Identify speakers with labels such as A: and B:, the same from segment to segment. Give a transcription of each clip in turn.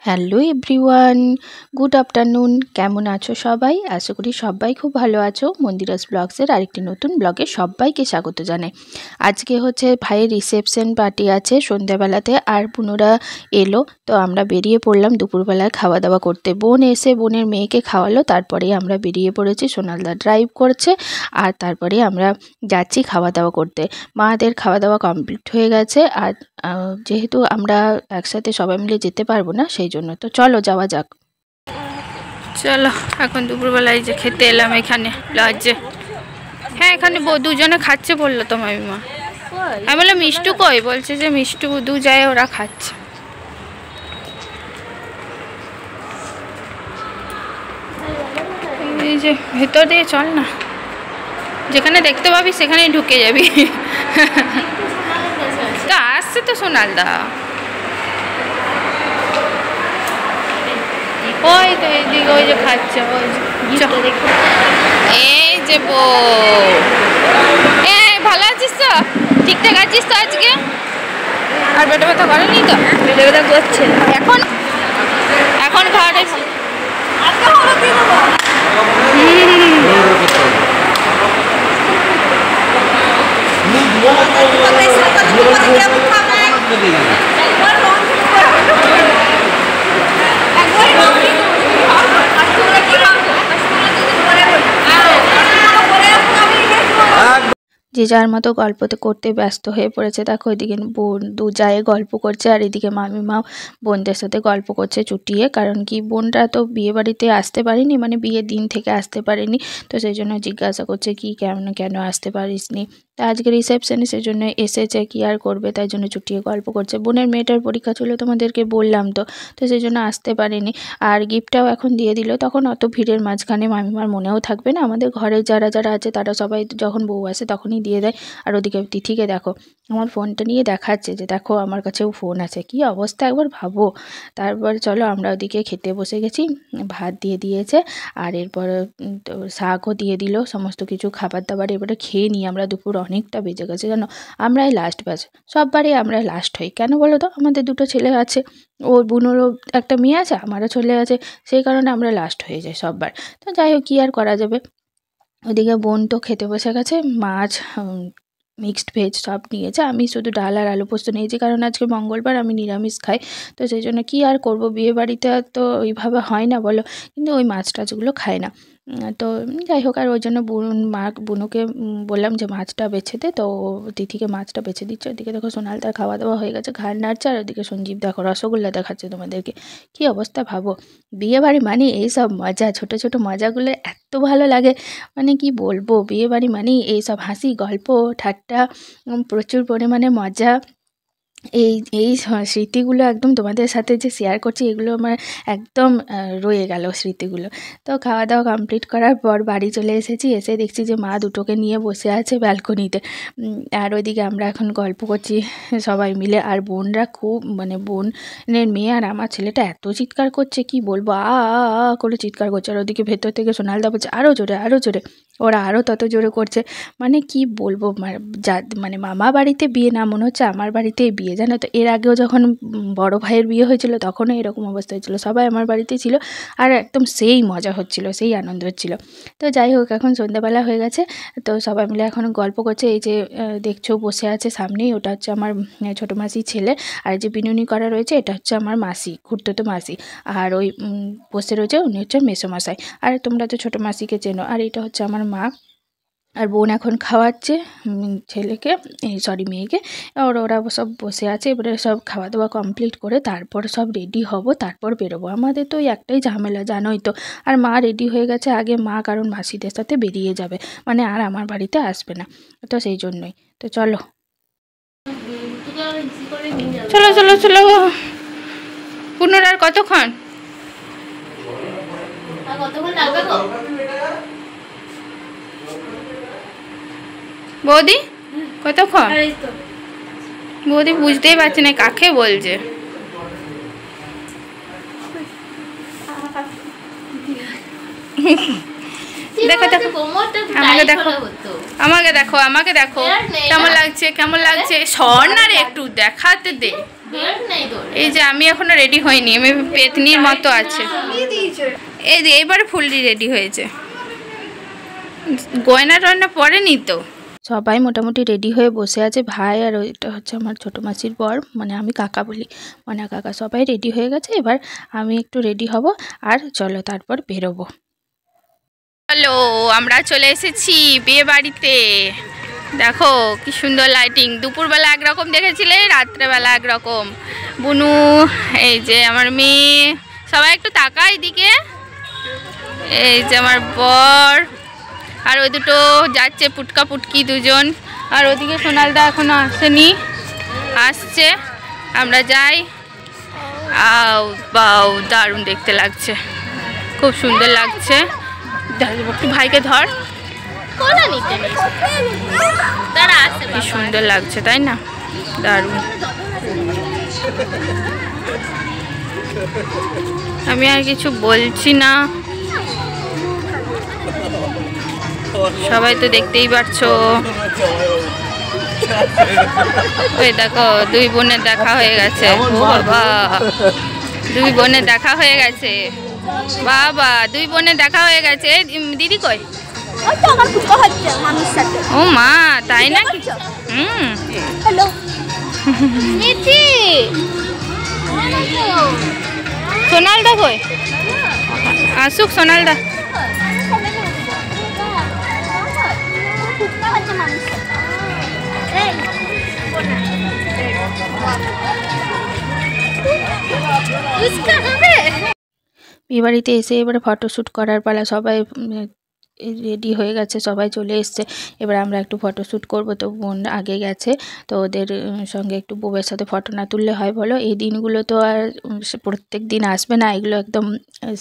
A: Hello everyone, good afternoon. কেমন আছো সবাই? আশা করি সবাই খুব ভালো আছো। মন্দিরাস ব্লগসের আরেকটি নতুন ব্লগে সবাইকে স্বাগত জানাই। আজকে হচ্ছে ভাইয়ের রিসেপশন পার্টি আছে সন্ধ্যাবেলাতে, আর পুনরা এলো, তো আমরা বেরিয়ে পড়লাম দুপুরবেলায় খাওয়া দাওয়া করতে। বোন এসে বোনের মেয়েকে খাওয়ালো, তারপরে আমরা বেরিয়ে পড়েছি। সোনালদা ড্রাইভ করছে, আর তারপরে আমরা যাচ্ছি খাওয়া দাওয়া করতে। মাদের খাওয়া দাওয়া কমপ্লিট হয়ে গেছে, আর যেহেতু আমরা একসাথে সবাই মিলে যেতে পারবো না, সেই জন্য তো চলো যাওয়া যাক। চলো এখন দুপুরবেলায় যে খেতে এলাম এখানে লজে। হ্যাঁ, এখানে দুজনে খাচ্ছে বললো তো মামিমা। আমি বললাম মিষ্টু কই? বলছে যে মিষ্টু দু যায় ওরা খাচ্ছে। এই যে ভেতর দিয়ে চল না, যেখানে দেখতে পাবি সেখানেই ঢুকে যাবি। তো আসছে তো সোনালদা, ওই তো এইদিকে ওই যে খাচ্ছে। এই যে বউ, ভালো আছিস তো? ঠিকঠাক আছিস তো আজকে? আর পেটে ব্যথা করেনি তো? পেটে ব্যথা করছে এখন, এখন খাওয়াটা যে যার মতো গল্প করতে ব্যস্ত হয়ে পড়েছে। দেখো ওইদিকে বোন দু যায় গল্প করছে, আর এদিকে মামিমাও বোনদের সাথে গল্প করছে চুটিয়ে। কারণ কি, বোনরা তো বিয়ে বাড়িতে আসতে পারেনি, মানে বিয়ের দিন থেকে আসতে পারেনি, তো সেই জন্য জিজ্ঞাসা করছে কি কেন আসতে পারিস নি। তা আজকে রিসেপশনে সেই জন্য এসেছে, কি আর করবে, তাই জন্য চুটিয়ে গল্প করছে। বোনের মেয়েটার পরীক্ষা ছিল তোমাদেরকে বললাম তো, তো সেই জন্য আসতে পারেনি। আর গিফটটাও এখন দিয়ে দিল, তখন অত ভিড়ের মাঝখানে মামিমার মনেও থাকবে না। আমাদের ঘরে যারা যারা আছে তারা সবাই যখন বউ আসে তখনই দিয়ে দেয়। আর ওদিকে তিথিকে দেখো আমার ফোনটা নিয়ে দেখাচ্ছে যে দেখো আমার কাছেও ফোন আছে, কি অবস্থা একবার ভাবো। তারপর চলো আমরা ওদিকে খেতে বসে গেছি। ভাত দিয়ে দিয়েছে, আর এরপর শাকও দিয়ে দিল, সমস্ত কিছু খাবার দাবার। এবারে খেয়ে নিই আমরা। দুপুর অনেকটা বেজে গেছে জানো, আমরাই লাস্ট ব্যাচ। সববারই আমরা লাস্ট হই, কেন বলো তো? আমাদের দুটো ছেলে আছে, ওর বোনেরও একটা মেয়ে আছে, আমারও ছেলে আছে, সেই কারণে আমরা লাস্ট হয়ে যাই সববার। তো যাই হোক, কী আর করা যাবে। ওদিকে বোন তো খেতে বসে গেছে, মাছ মিক্সড ভেজ সব নিয়েছে। আমি শুধু ডাল আর আলু পোস্ত নিয়েছি, কারণ আজকে মঙ্গলবার, আমি নিরামিষ খাই। তো সেই জন্য কী আর করবো, বিয়ে বাড়িতে তো ওইভাবে হয় না বলো, কিন্তু ওই মাছ টাছগুলো খায় না। তো যাই হোক, আর ওই জন্য বুনুকে বললাম যে মাছটা বেছে দে, তো তিথিকে মাছটা বেছে দিচ্ছে। ওদিকে দেখো সোনালদার খাওয়া দাওয়া হয়ে গেছে, ঘাড় নাড়ছে, আর ওদিকে সঞ্জীব দেখো রসগোল্লা দেখাচ্ছে তোমাদেরকে। কী অবস্থা ভাবো, বিয়ে বাড়ি মানে এইসব মজা, ছোটো ছোটো মজাগুলো এত ভালো লাগে, মানে কি বলবো। বিয়ে বাড়ি মানেই এইসব হাসি, গল্প, ঠাট্টা, প্রচুর পরিমাণে মজা। এই এই স্মৃতিগুলো একদম তোমাদের সাথে যে শেয়ার করছি, এগুলো আমার একদম রয়ে গেল স্মৃতিগুলো। তো খাওয়া দাওয়া কমপ্লিট করার পর বাড়ি চলে এসেছি। এসে দেখছি যে মা দুটোকে নিয়ে বসে আছে ব্যালকনিতে, আর ওইদিকে আমরা এখন গল্প করছি সবাই মিলে। আর বোনরা খুব, মানে বোনের মেয়ে আর আমার ছেলেটা এত চিৎকার করছে, কি বলবো, আ করে চিৎকার করছে। আর ওদিকে ভেতর থেকে সোনালদা বলছে আরও জোরে আরও জোরে, ওরা আরও তত জোরে করছে। মানে কি বলবো, মানে মামা বাড়িতে বিয়ে না, মনে হচ্ছে আমার বাড়িতেই বিয়ে, জানো তো। এর আগেও যখন বড় ভাইয়ের বিয়ে হয়েছিল তখনও এরকম অবস্থা হয়েছিল, সবাই আমার বাড়িতেই ছিল, আর একদম সেই মজা হচ্ছিল, সেই আনন্দ হচ্ছিল। তো যাই হোক, এখন সন্ধ্যাবেলা হয়ে গেছে, তো সবাই মিলে এখন গল্প করছে। এই যে দেখছো বসে আছে সামনেই, ওটা হচ্ছে আমার ছোটো মাসির ছেলে। আর যে বিনুনি করা রয়েছে এটা হচ্ছে আমার মাসি, খুড়তুতো মাসি। আর ওই বসে রয়েছে উনি হচ্ছে মেসোমশাই। আর তোমরা তো ছোটো মাসিকে চেনো। আর এটা হচ্ছে আমার মা। আর বোন এখন খাওয়াচ্ছে ছেলেকে, সরি মেয়েকে। ওরা সব বসে আছে। এবারে সব খাওয়া দাওয়া কমপ্লিট করে তারপর সব রেডি হব, তারপর বেরোবো। আমাদের তো একটাই ঝামেলা, জানোই তো। আর মা রেডি হয়ে গেছে আগে, মা কারণ মাসিদের সাথে বেরিয়ে যাবে, মানে আর আমার বাড়িতে আসবে না, তো সেই জন্যই। তো চলো চলো চলো চলো। পুনরার কতক্ষণ লাগবে গো বৌদি? কতক্ষণ? বৌদি বুঝতেই পারছি না কাকে বলছে। দেখো দেখো আমাকে দেখো আমাকে দেখো আমাকে দেখো কেমন লাগছে কেমন লাগছে স্বর্ণার একটু দেখাতে দে। এই যে আমি এখনো রেডি হইনি, আমি পেতনির মতো আছে। এই যে এবারে ফুললি রেডি হয়েছে, গয়না টয়না পরেনি তো। সবাই মোটামুটি রেডি হয়ে বসে আছে, ভাই আর ওইটা হচ্ছে আমার ছোটো মাসির বর, মানে আমি কাকা বলি, মানে কাকা। সবাই রেডি হয়ে গেছে, এবার আমি একটু রেডি হব আর চলো তারপর বেরোবো। হ্যালো, আমরা চলে এসেছি বিয়ে বাড়িতে। দেখো কি সুন্দর লাইটিং, দুপুরবেলা একরকম দেখেছিলে, রাত্রেবেলা একরকম। বুনু, এই যে আমার মেয়ে, সবাই একটু তাকায় এদিকে। এই যে আমার বর, আর ওই দুটো যাচ্ছে পুটকা পুটকি দুজন, আর ওদিকে সোনালদা এখনো আসেনি, আসছে। আমরা যাই। বাউ, দারুণ দেখতে লাগছে, খুব সুন্দর লাগছে। একটু ভাইকে ধর, কি সুন্দর লাগছে তাই না, দারুণ। আমি আর কিছু বলছি না, সবাই তো দেখতেই পারছো। ওই দেখো দুই বোনের দেখা হয়ে গেছে, বাবা দুই বোনের দেখা হয়ে গেছে, বাবা দুই বোনের দেখা হয়ে গেছে। দিদি কই? ও মা, তাই নাকি? সোনালদা কই? আসুক সোনালদা। বিয়ে বাড়িতে এসে এবারে ফটোশ্যুট করার পালা, সবাই রেডি হয়ে গেছে, সবাই চলে এসছে। এবার আমরা একটু ফটোশ্যুট করব, তো বোন আগে গেছে, তো ওদের সঙ্গে একটু বউয়ের সাথে ফটো না তুললে হয় বলো? এই দিনগুলো তো আর প্রত্যেক দিন আসবে না, এগুলো একদম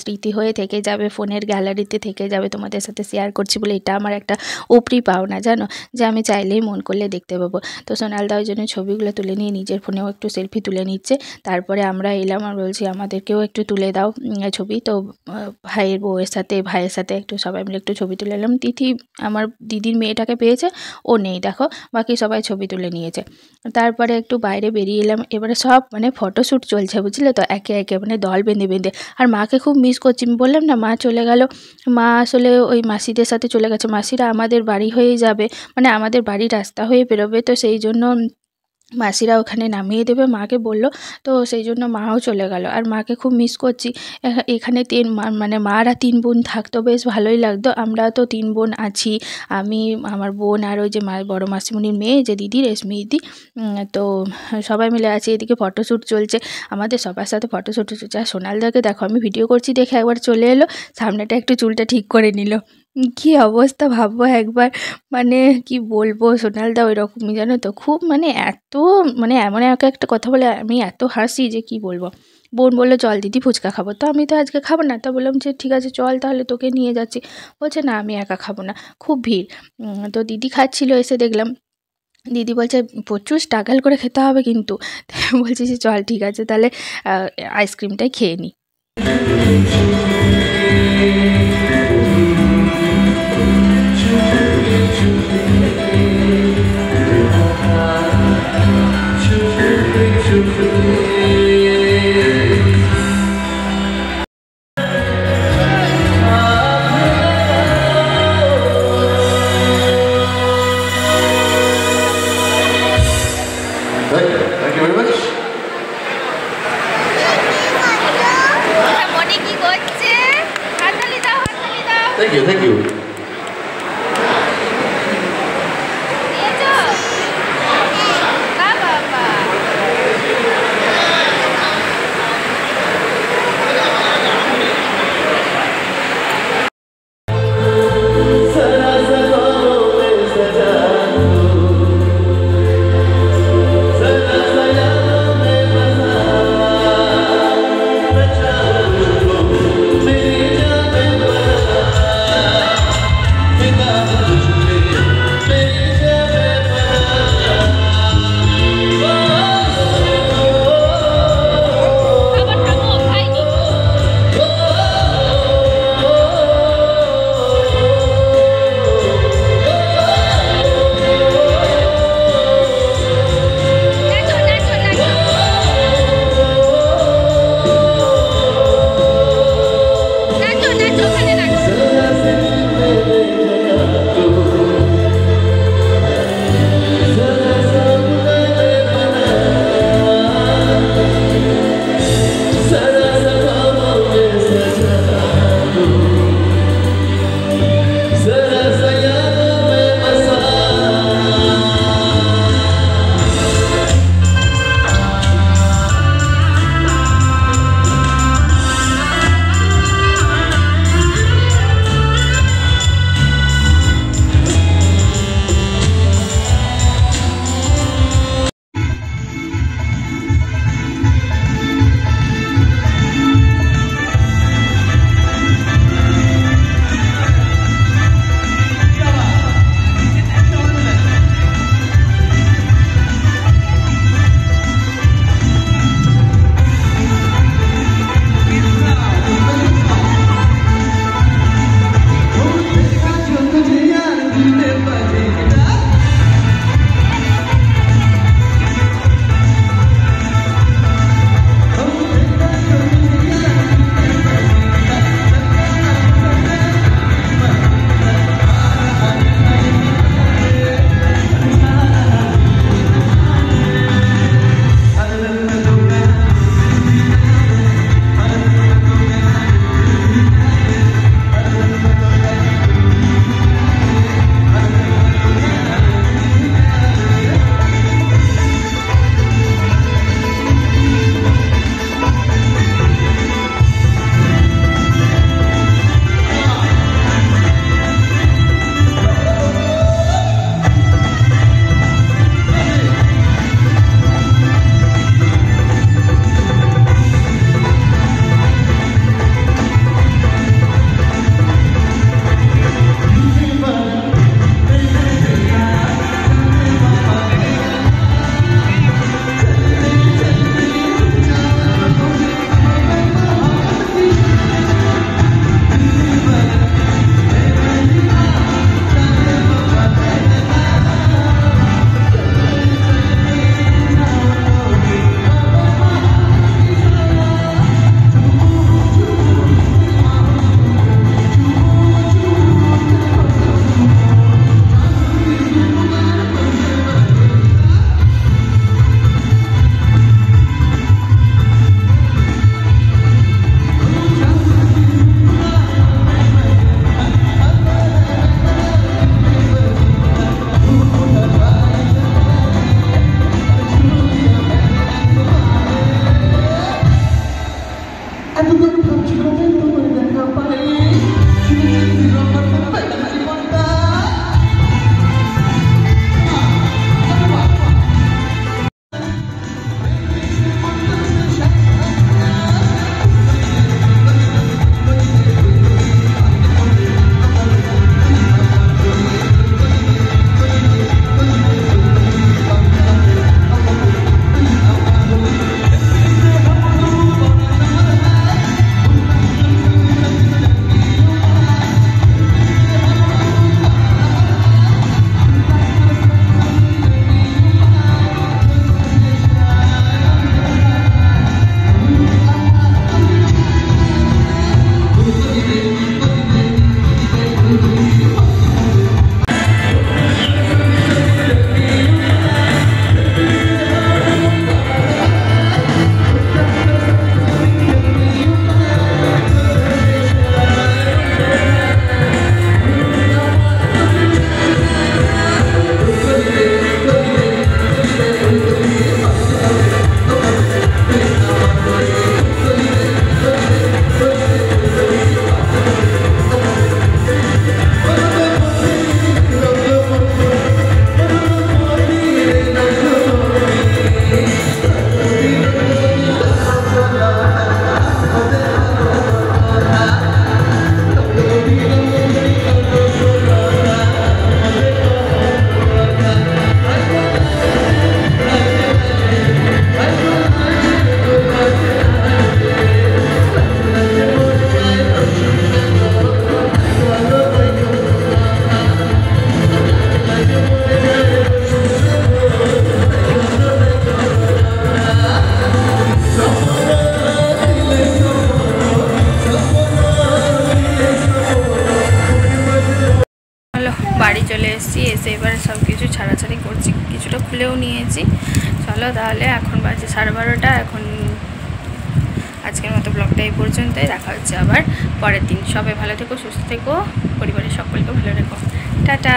A: স্মৃতি হয়ে থেকে যাবে, ফোনের গ্যালারিতে থেকে যাবে। তোমাদের সাথে শেয়ার করছি বলে এটা আমার একটা উপরি পাওনা, জানো, যে আমি চাইলেই মন করলে দেখতে পাবো। তো সোনালদা ওই জন্য ছবিগুলো তুলে নিয়ে নিজের ফোনেও একটু সেলফি তুলে নিচ্ছে। তারপরে আমরা এলাম আর বলছি আমাদেরকেও একটু তুলে দাও ছবি। তো ভাইয়ের বউয়ের সাথে, ভাইয়ের সাথে একটু সবাই মিলে একটু ছবি তুলে নিলাম। তিথি আমার দিদির মেয়েটাকে পেয়েছে, ও নেই দেখো, বাকি সবাই ছবি তুলে নিয়েছে। তারপরে একটু বাইরে বেরিয়ে এলাম, এবারে সব মানে ফটোশ্যুট চলছে বুঝলে তো, একে একে মানে দল বেঁধে বেঁধে। আর মাকে খুব মিস করছি, আমি বললাম না মা চলে গেল, মা আসলে ওই মাসিদের সাথে চলে গেছে, মাসিরা আমাদের বাড়ি হয়েই যাবে, মানে আমাদের বাড়ির রাস্তা হয়ে বেরোবে, তো সেই জন্য মাসিরা ওখানে নামিয়ে দেবে, মাকে বলল, তো সেই জন্য মাও চলে গেল। আর মাকে খুব মিস করছি। এখানে মানে মারা 3 বোন থাকতো, বেশ ভালোই লাগতো। আমরা তো 3 বোন আছি, আমি, আমার বোন, আর ওই যে বড় মাসিমণির মেয়ে যে দিদি, রেশমি দিদি, তো সবাই মিলে আছি। এদিকে ফটোশ্যুট চলছে, আমাদের সবার সাথে ফটোশ্যুট চলছে। আর সোনালদাকে দেখো, আমি ভিডিও করছি দেখে একবার চলে এলো, সামনেটা একটু চুলটা ঠিক করে নিল। কি অবস্থা ভাববো একবার, মানে কি বলবো, সোনালদা ওই রকমই জানো তো, খুব মানে এত মানে এমন একটা কথা বলে আমি এত হাসি যে কি বলবো। বোন বললো চল দিদি ফুচকা খাবো, তো আমি তো আজকে খাবো না, তা বললাম যে ঠিক আছে চল তাহলে তোকে নিয়ে যাচ্ছি। বলছে না আমি একা খাবো না, খুব ভিড়। তো দিদি খাচ্ছিল, এসে দেখলাম দিদি বলছে প্রচুর স্ট্রাগল করে খেতে হবে কিন্তু। বলছি যে চল ঠিক আছে তাহলে আইসক্রিমটাই খেয়ে নিই।
B: Thank you.
A: কিছু ছাড়াছাড়ি করছি, কিছুটা খুলেও নিয়েছি। চলো তাহলে, এখন বাজে 12:30। এখন আজকের মতো ব্লগটা এই পর্যন্তই। দেখা হচ্ছে আবার পরের দিন। সবাই ভালো থেকো, সুস্থ থেকো, পরিবারের সকলকে ভালো রেখো। টাটা।